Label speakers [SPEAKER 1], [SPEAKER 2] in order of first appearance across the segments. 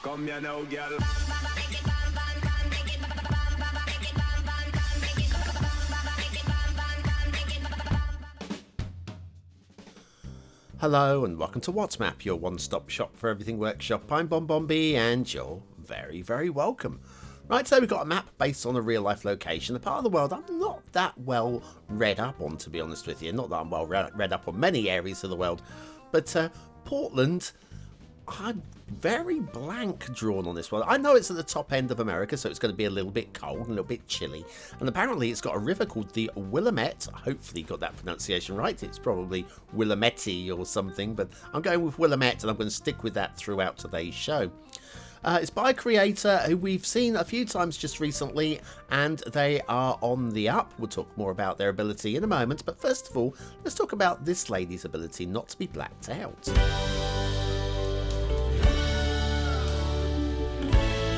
[SPEAKER 1] Come here now, girl.
[SPEAKER 2] Hello and welcome to What's Map, your one-stop shop for everything workshop. I'm BonBonB and you're very, very welcome. Right, so we've got a map based on a real-life location, a part of the world I'm not that well read up on, to be honest with you. Not that I'm well read up on many areas of the world, but Portland, I'm very blank drawn on this one. I know it's at the top end of America, so it's going to be a little bit cold and a little bit chilly. And apparently it's got a river called the Willamette. Hopefully you got that pronunciation right. It's probably Willamette or something, but I'm going with Willamette and I'm going to stick with that throughout today's show. It's by a creator who we've seen a few times just recently, and they are on the up. We'll talk more about their ability in a moment, but first of all, let's talk about this lady's ability not to be blacked out.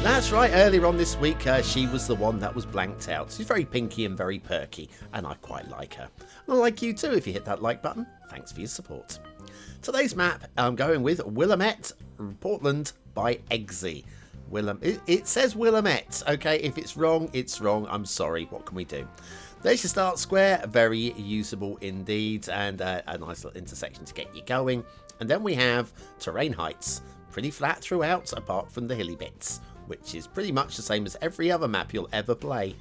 [SPEAKER 2] That's right, earlier on this week, she was the one that was blanked out. She's very pinky and very perky, and I quite like her. And I like you too if you hit that like button. Thanks for your support. Today's map, I'm going with Willamette, Portland by Eggsy. It says Willamette, okay? If it's wrong, it's wrong. I'm sorry. What can we do? There's your start square, very usable indeed, and a nice little intersection to get you going. And then we have terrain heights, pretty flat throughout, apart from the hilly bits, which is pretty much the same as every other map you'll ever play.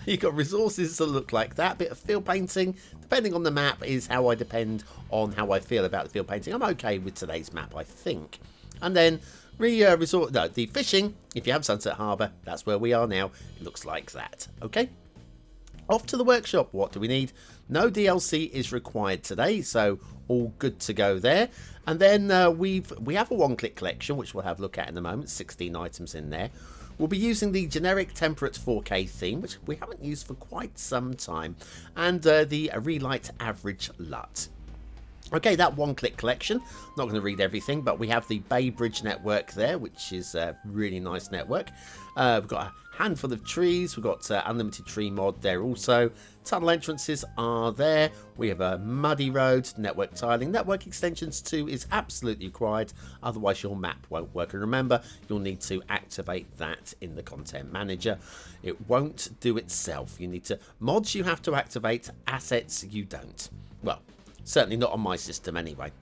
[SPEAKER 2] You've got resources that look like that, bit of field painting. Depending on the map is how I depend on how I feel about the field painting. I'm okay with today's map, I think. And then the fishing, if you have Sunset Harbour, that's where we are now. It looks like that, okay? Off to the workshop. What do we need? No DLC is required today, so all good to go there. And then we have a one-click collection, which we'll have a look at in a moment. 16 items in there. We'll be using the generic temperate 4K theme, which we haven't used for quite some time, and the Relight Average LUT. Okay, that one-click collection, not going to read everything, but we have the Bay Bridge network there, which is a really nice network. We've got a handful of trees. We've got unlimited tree mod there also. Tunnel entrances are there. We have a muddy road, network tiling. Network extensions too is absolutely required, otherwise your map won't work. And remember, you'll need to activate that in the content manager. It won't do itself. You need to, mods you have to activate, assets you don't. Well, certainly not on my system anyway.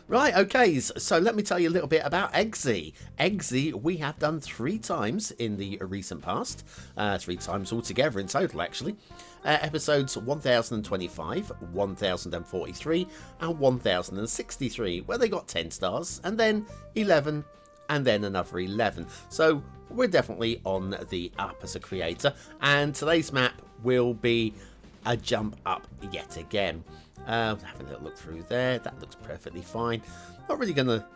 [SPEAKER 2] Right, okay, so let me tell you a little bit about Eggsy. Eggsy we have done 3 times in the recent past. 3 times altogether in total, actually. Episodes 1025, 1043, and 1063, where they got 10 stars, and then 11, and then another 11. So we're definitely on the up as a creator, and today's map will be a jump up yet again. Having a little look through there, that looks perfectly fine. Not really gonna...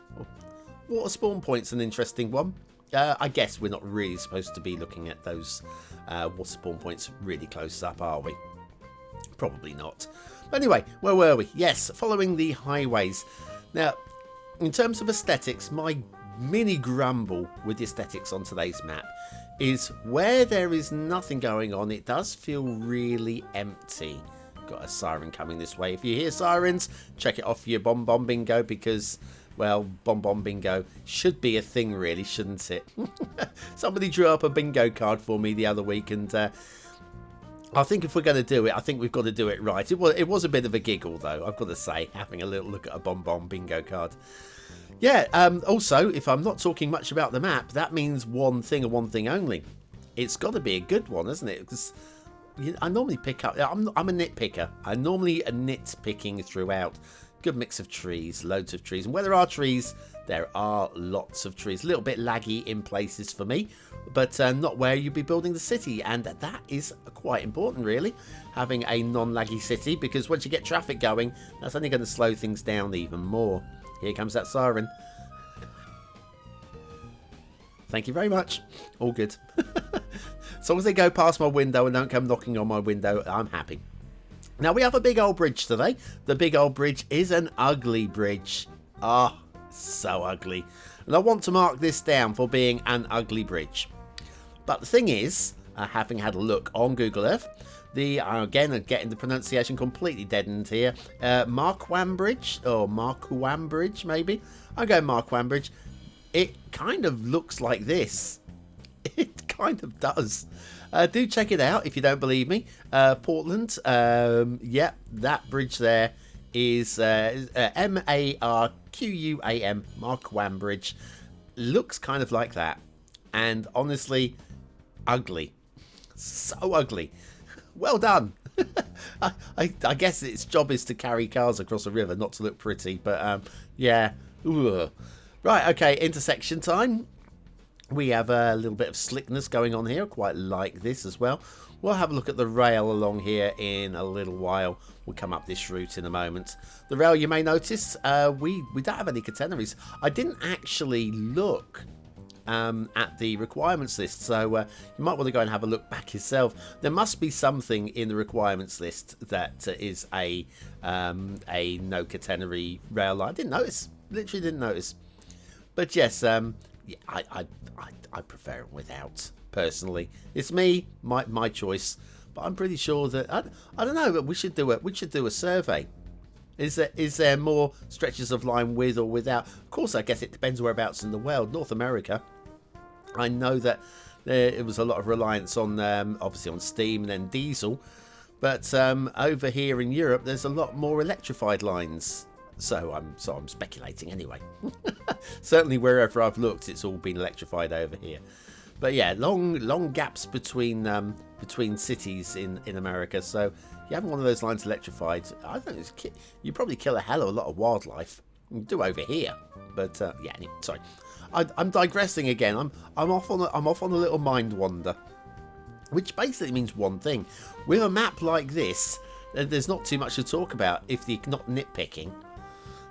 [SPEAKER 2] Water spawn point's an interesting one. I guess we're not really supposed to be looking at those water spawn points really close up, are we? Probably not. But anyway, where were we? Yes, following the highways. Now, in terms of aesthetics, my mini grumble with the aesthetics on today's map is where there is nothing going on, it does feel really empty. Got a siren coming this way. If you hear sirens, check it off for your BonBon bingo, because, well, BonBon bingo should be a thing really, shouldn't it? Somebody drew up a bingo card for me the other week, and I think if we're going to do it, I think we've got to do it right. It was a bit of a giggle though, I've got to say, having a little look at a BonBon bingo card. Yeah, also, if I'm not talking much about the map, that means one thing and one thing only. It's got to be a good one, isn't it? Because I normally pick up... I'm a nitpicker. I'm normally a nitpicking throughout. Good mix of trees, loads of trees. And where there are trees, there are lots of trees. A little bit laggy in places for me, but not where you'd be building the city. And that is quite important, really, having a non-laggy city, because once you get traffic going, that's only going to slow things down even more. Here comes that siren. Thank you very much. All good. As long as they go past my window and don't come knocking on my window, I'm happy. Now we have a big old bridge today. The big old bridge is an ugly bridge. Ah, so ugly. And I want to mark this down for being an ugly bridge. But the thing is, having had a look on Google Earth, again, getting the pronunciation completely deadened here, Marquam Bridge, or Marquam Bridge maybe. I'll go Marquam Bridge. it kind of looks like this. It kind of does. Do check it out if you don't believe me. Portland, yeah, that bridge there is Marquam, Marquam Bridge. Looks kind of like that. And honestly, ugly. So ugly. Well done. I guess its job is to carry cars across a river, not to look pretty. But, yeah. Ugh. Right, okay, intersection time. We have a little bit of slickness going on here. Quite like this as well. We'll have a look at the rail along here in a little while. We'll come up this route in a moment. The rail, you may notice, we don't have any catenaries. I didn't actually look at the requirements list, so you might want to go and have a look back yourself. There must be something in the requirements list that is a no catenary rail line. I didn't notice. Literally didn't notice. But yes, yeah, I prefer it without, personally. It's me, my choice. But I'm pretty sure that I don't know. But we should do a survey. Is there more stretches of line with or without? Of course, I guess it depends whereabouts in the world. North America, I know that it was a lot of reliance on obviously on steam and then diesel. But over here in Europe, there's a lot more electrified lines. So I'm speculating anyway. Certainly wherever I've looked, it's all been electrified over here. But yeah, long gaps between cities in America. So you have one of those lines electrified, I don't know, you probably kill a hell of a lot of wildlife. You do over here, but yeah. Anyway, sorry, I'm digressing again. I'm off on a little mind wander, which basically means one thing: with a map like this, there's not too much to talk about if you're not nitpicking.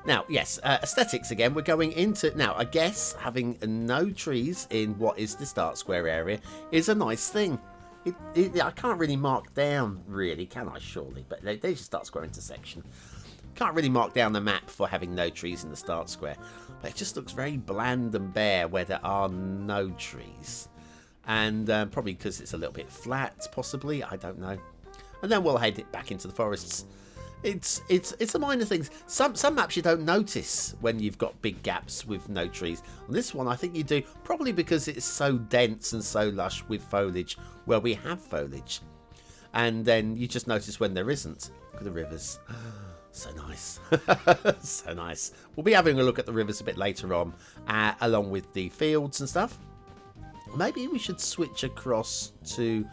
[SPEAKER 2] Now, yes, aesthetics again. We're going into now. I guess having no trees in what is the start square area is a nice thing. I can't really mark down, really, can I? Surely, but they just start square intersection. Can't really mark down the map for having no trees in the start square, but it just looks very bland and bare where there are no trees, and probably because it's a little bit flat, possibly. I don't know. And then we'll head it back into the forests. It's a minor things. Some maps you don't notice when you've got big gaps with no trees. On this one, I think you do, probably because it's so dense and so lush with foliage where we have foliage. And then you just notice when there isn't. Look at the rivers. So nice. So nice. We'll be having a look at the rivers a bit later on, along with the fields and stuff. Maybe we should switch across to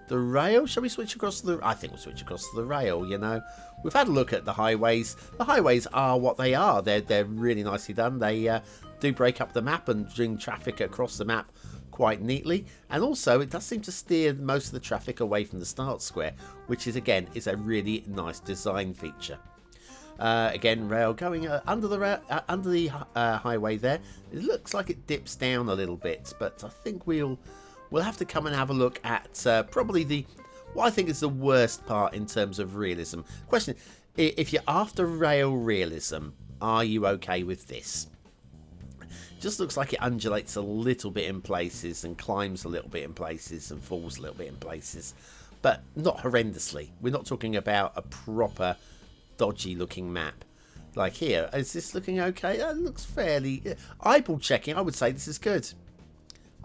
[SPEAKER 2] the rail. Shall we switch across to the... I think we'll switch across to the rail, you know. We've had a look at the highways. The highways are what they are. They're really nicely done. They do break up the map and bring traffic across the map quite neatly. And also, it does seem to steer most of the traffic away from the start square, which is, again, is a really nice design feature. Again, rail going under the highway there. It looks like it dips down a little bit, but I think we'll have to come and have a look at probably what I think is the worst part in terms of realism. Question: if you're after rail realism, are you okay with this? Just looks like it undulates a little bit in places and climbs a little bit in places and falls a little bit in places, but not horrendously. We're not talking about a proper dodgy looking map. Like here, is this looking okay? That looks fairly... Eyeball checking, I would say this is good.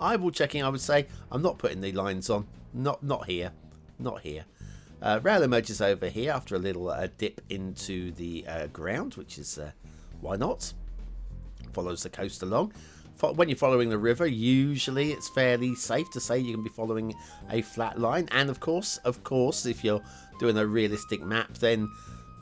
[SPEAKER 2] Eyeball checking, I would say. I'm not putting the lines on. Not here. Not here. Rail emerges over here after a little dip into the ground, which is... why not? Follows the coast along. When you're following the river, usually it's fairly safe to say you can be following a flat line. And of course, if you're doing a realistic map, then...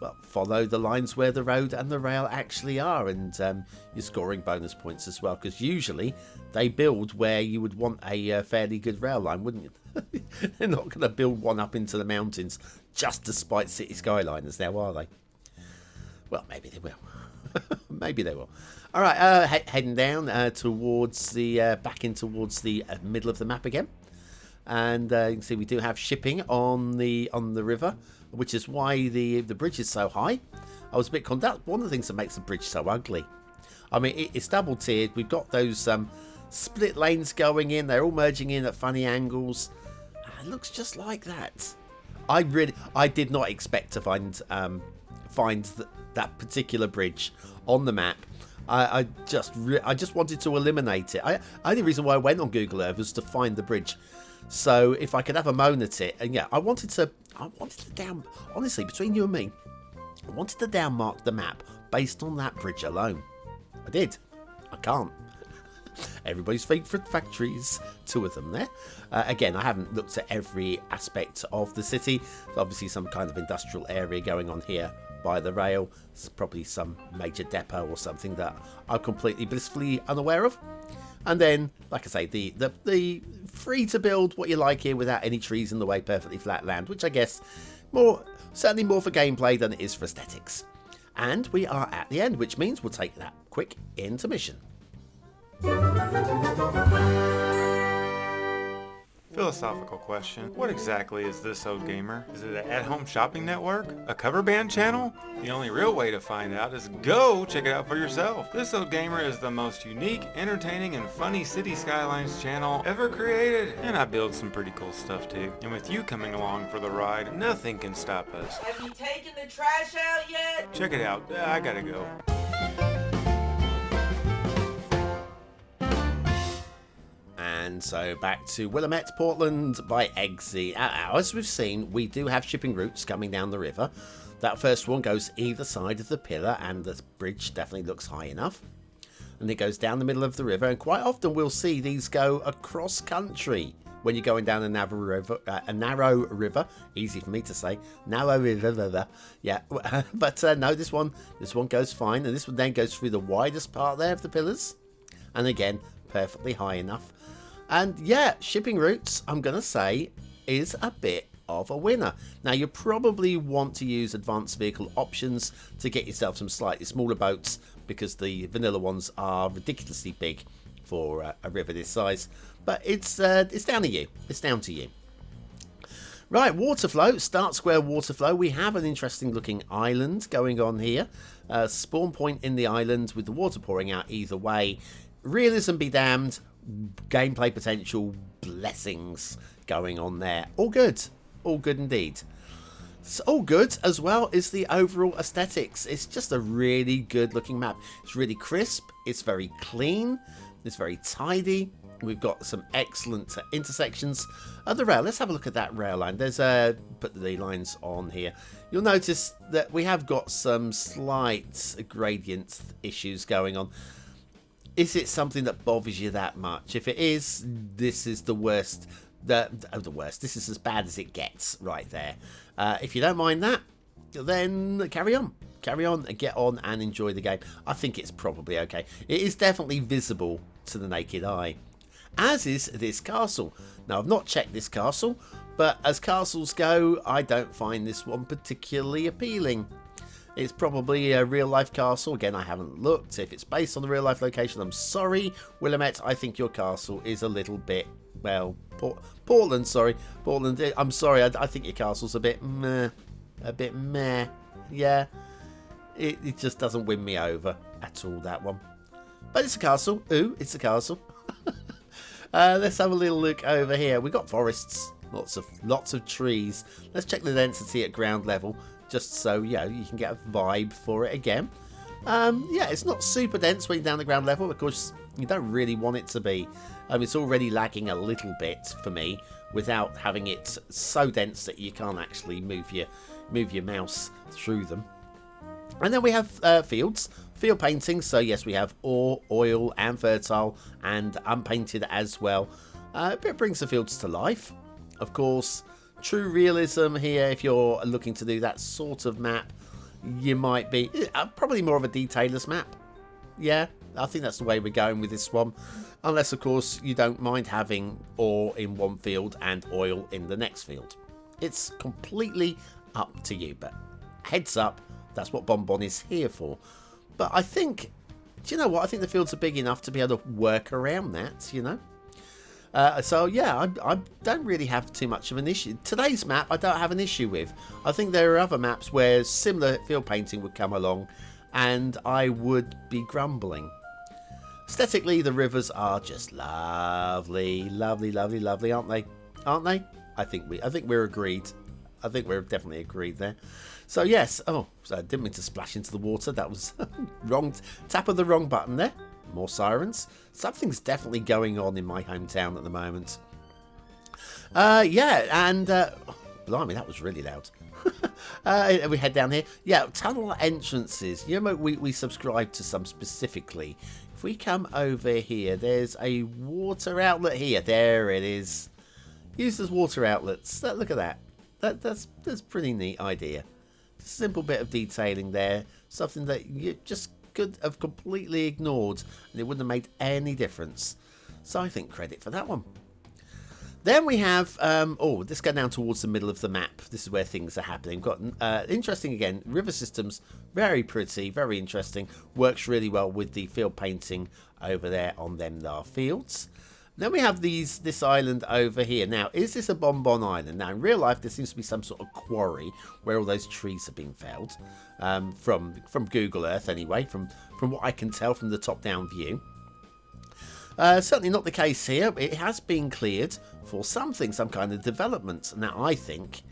[SPEAKER 2] well, follow the lines where the road and the rail actually are, and you're scoring bonus points as well, because usually they build where you would want a fairly good rail line, wouldn't you? They're not going to build one up into the mountains just to spite City Skylines now, are they? Well, maybe they will. Maybe they will. All right, heading down towards the back in towards the middle of the map again, and you can see we do have shipping on the river, which is why the bridge is so high. I was a bit condemned. One of the things that makes the bridge so ugly. I mean, it's double tiered. We've got those split lanes going in. They're all merging in at funny angles. It looks just like that. I did not expect to find that particular bridge on the map. I just wanted to eliminate it. Only reason why I went on Google Earth was to find the bridge. So if I could have a moan at it, and yeah, I wanted to down, honestly, between you and me, I wanted to downmark the map based on that bridge alone. I did. I can't. Everybody's favourite factories, 2 of them there. Again, I haven't looked at every aspect of the city. There's obviously some kind of industrial area going on here by the rail. It's probably some major depot or something that I'm completely blissfully unaware of. And then, like I say, the free to build what you like here without any trees in the way, perfectly flat land, which I guess certainly more for gameplay than it is for aesthetics. And we are at the end, which means we'll take that quick intermission.
[SPEAKER 1] Philosophical question. What exactly is This Old Gamer? Is it an at-home shopping network? A cover band channel? The only real way to find out is go check it out for yourself. This Old Gamer is the most unique, entertaining, and funny Cities Skylines channel ever created. And I build some pretty cool stuff too. And with you coming along for the ride, nothing can stop us.
[SPEAKER 3] Have you taken the trash out yet?
[SPEAKER 1] Check it out. I gotta go.
[SPEAKER 2] And so back to Willamette, Portland by Eggsy. As we've seen, we do have shipping routes coming down the river. That first one goes either side of the pillar, and the bridge definitely looks high enough. And it goes down the middle of the river, and quite often we'll see these go across country when you're going down a narrow river. Easy for me to say, narrow river. Yeah, but no, this one goes fine, and this one then goes through the widest part there of the pillars, and again, perfectly high enough. And yeah, shipping routes, I'm going to say, is a bit of a winner. Now, you probably want to use advanced vehicle options to get yourself some slightly smaller boats, because the vanilla ones are ridiculously big for a river this size. But it's down to you. It's down to you. Right, water flow, start square water flow. We have an interesting looking island going on here. Spawn point in the island with the water pouring out either way. Realism be damned. Gameplay potential, blessings going on there. All good indeed. So all good, as well as the overall aesthetics. It's just a really good looking map. It's really crisp, it's very clean, it's very tidy. We've got some excellent intersections of the rail. Let's have a look at that rail line. There's put the lines on here. You'll notice that we have got some slight gradient issues going on. Is it something that bothers you that much? If it is, this is the worst. The worst. This is as bad as it gets right there. If you don't mind that, then carry on and get on and enjoy the game. I think it's probably okay. It is definitely visible to the naked eye, as is this castle. Now, I've not checked this castle, but as castles go, I don't find this one particularly appealing. It's probably a real-life castle. Again, I haven't looked. If it's based on the real-life location, I'm sorry, Willamette. I think your castle is a little bit, well, Portland. Sorry, Portland. I'm sorry. I think your castle's a bit meh. Yeah, it just doesn't win me over at all, that one. But it's a castle. Ooh, it's a castle. Let's have a little look over here. We've got forests, lots of trees. Let's check the density at ground level, just so you can get a vibe for it again. Yeah, it's not super dense when you're down the ground level. Of course, you don't really want it to be. It's already lagging a little bit for me without having it so dense that you can't actually move your mouse through them. And then we have field paintings. So yes, we have ore, oil, and fertile, and unpainted as well. It brings the fields to life. Of course, true realism here. If you're looking to do that sort of map, you might be probably more of a detailer's map. Yeah, I think that's the way we're going with this one. Unless, of course, you don't mind having ore in one field and oil in the next field. It's completely up to you. But heads up, that's what BonBonB is here for. But I think, do you know what? I think the fields are big enough to be able to work around that, you know. So yeah, I don't really have too much of an issue. Today's map I don't have an issue with. I think there are other maps where similar field painting would come along and I would be grumbling. Aesthetically, the rivers are just lovely, lovely, lovely, lovely, aren't they? I think we're agreed. I think we're definitely agreed there. So yes, so I didn't mean to splash into the water. That was wrong. Tap of the wrong button there. More sirens. Something's definitely going on in my hometown at the moment. Yeah, and blimey, that was really loud. We head down here. Yeah, tunnel entrances. You know, we subscribe to some specifically. If we come over here, there's a water outlet here. There it is. Use as water outlets. Look at that. That's a pretty neat idea. Simple bit of detailing there. Something that you just could have completely ignored and it wouldn't have made any difference. So I think credit for that one. Then we have, let's go down towards the middle of the map. This is where things are happening. We've got, interesting again, river systems. Very pretty, very interesting. Works really well with the field painting over there on them there fields. Then we have this island over here. Now, is this a BonBon island? Now, in real life, there seems to be some sort of quarry where all those trees have been felled. From Google Earth, anyway, from what I can tell from the top-down view. Certainly not the case here. It has been cleared for something, some kind of development. Now, I think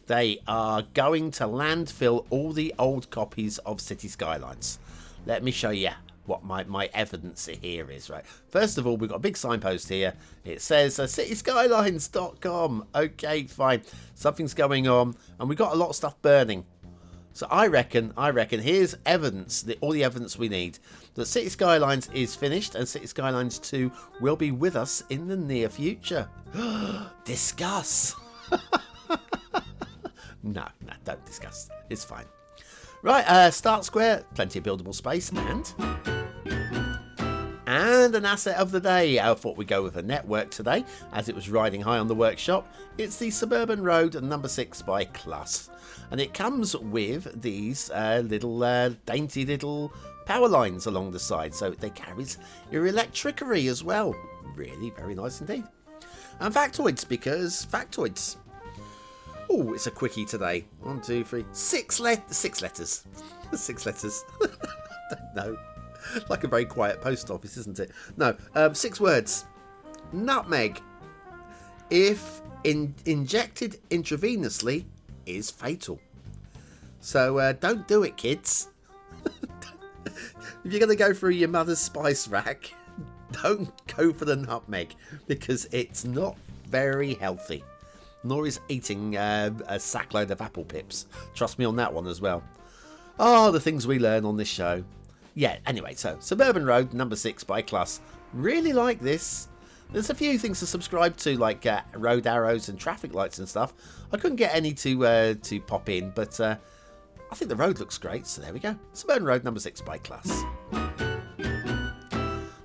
[SPEAKER 2] they are going to landfill all the old copies of Cities Skylines. Let me show you what my evidence here is, right? First of all, we've got a big signpost here. It says cityskylines.com. Okay, fine. Something's going on, and we've got a lot of stuff burning. So I reckon here's evidence, all the evidence we need, that Cities Skylines is finished and Cities Skylines 2 will be with us in the near future. Discuss. No, don't discuss. It's fine. Right, start square, plenty of buildable space, and an asset of the day. I thought we'd go with a network today, as it was riding high on the workshop. It's the Suburban Road number 6 by Class. And it comes with these dainty little power lines along the side. So they carries your electricity as well. Really, very nice indeed. And factoids, because factoids. Oh, it's a quickie today. 1, 2, 3, 6 letters. 6 letters. Don't know. Like a very quiet post office, isn't it? No, 6 words. Nutmeg. If injected intravenously, is fatal. So don't do it, kids. If you're going to go through your mother's spice rack, don't go for the nutmeg, because it's not very healthy. Nor is eating a sackload of apple pips. Trust me on that one as well. Oh, the things we learn on this show. Yeah, anyway, so Suburban Road number 6 by Class. Really like this. There's a few things to subscribe to, like road arrows and traffic lights and stuff. I couldn't get any to pop in, but I think the road looks great, so there we go. Suburban Road number 6 by Class.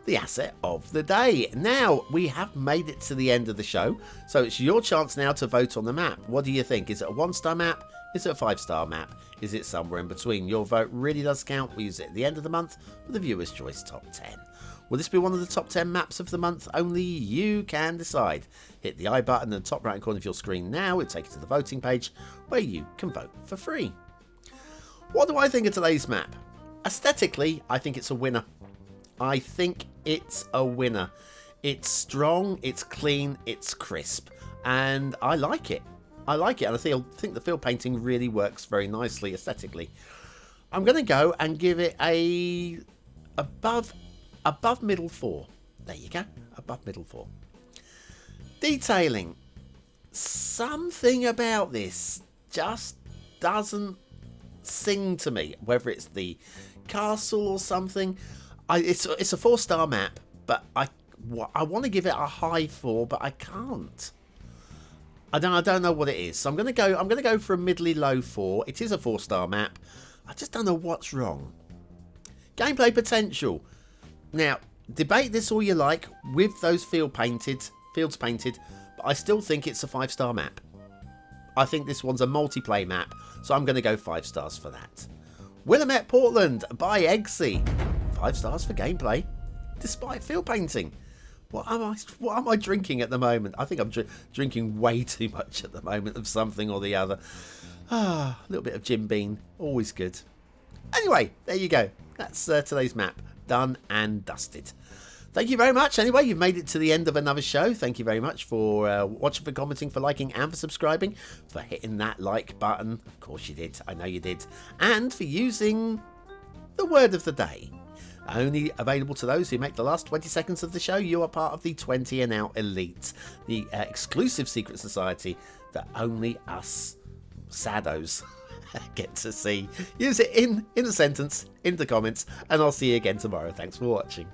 [SPEAKER 2] The asset of the day. Now, we have made it to the end of the show, so it's your chance now to vote on the map. What do you think? Is it a 1-star map? Is it a 5-star map? Is it somewhere in between? Your vote really does count. We use it at the end of the month for the Viewer's Choice Top 10. Will this be one of the top 10 maps of the month? Only you can decide. Hit the I button in the top right corner of your screen now. It'll take you to the voting page where you can vote for free. What do I think of today's map? Aesthetically, I think it's a winner. I think it's a winner. It's strong, it's clean, it's crisp, and I like it. And I think the field painting really works very nicely aesthetically. I'm going to go and give it a above middle 4. There you go, above middle 4. Detailing. Something about this just doesn't sing to me. Whether it's the castle or something. It's a 4-star map, but I want to give it a high 4, but I can't. I don't know what it is. So I'm going to go for a middly low 4. It is a 4-star map. I just don't know what's wrong. Gameplay potential. Now, debate this all you like with those fields painted, but I still think it's a 5-star map. I think this one's a multiplayer map, so I'm going to go 5 stars for that. Willamette, Portland by Eggsy. 5 stars for gameplay, despite field painting. What am I drinking at the moment? I think I'm drinking way too much at the moment of something or the other. A little bit of Jim Beam, always good. Anyway, there you go. That's today's map, done and dusted. Thank you very much. Anyway, you've made it to the end of another show. Thank you very much for watching, for commenting, for liking, and for subscribing, for hitting that like button. Of course you did. I know you did. And for using the word of the day. Only available to those who make the last 20 seconds of the show. You are part of the 20 and out elite, the exclusive secret society that only us saddos get to see. Use it in a sentence, in the comments, and I'll see you again tomorrow. Thanks for watching.